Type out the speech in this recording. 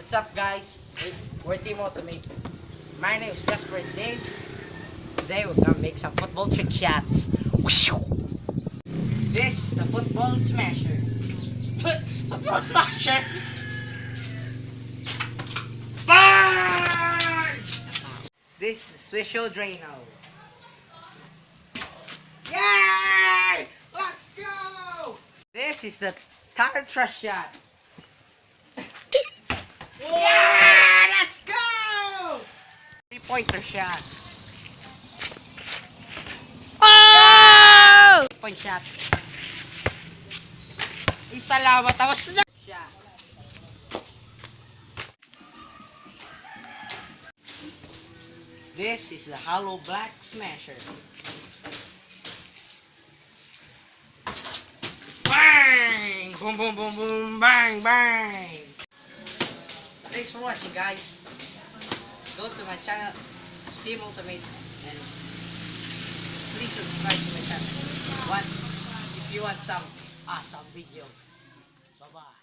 What's up, guys? We're Team Ultimate. My name is Jasper Dave. Today we're gonna make some football trick shots. This is the football smasher. Football smasher. Bang! This is Swisho Drano. Yay! Let's go! This is the tire truss shot. Yeah! Let's go! 3-pointer shot. Oh! 3-point shot. Isa lang tapos na. Shot. This is the hollow black smasher. Bang! Boom, boom, boom, boom, bang, bang! Thanks for watching, guys. Go to my channel, Team Ultimate, and please subscribe to my channel. If you want some awesome videos. Bye-bye.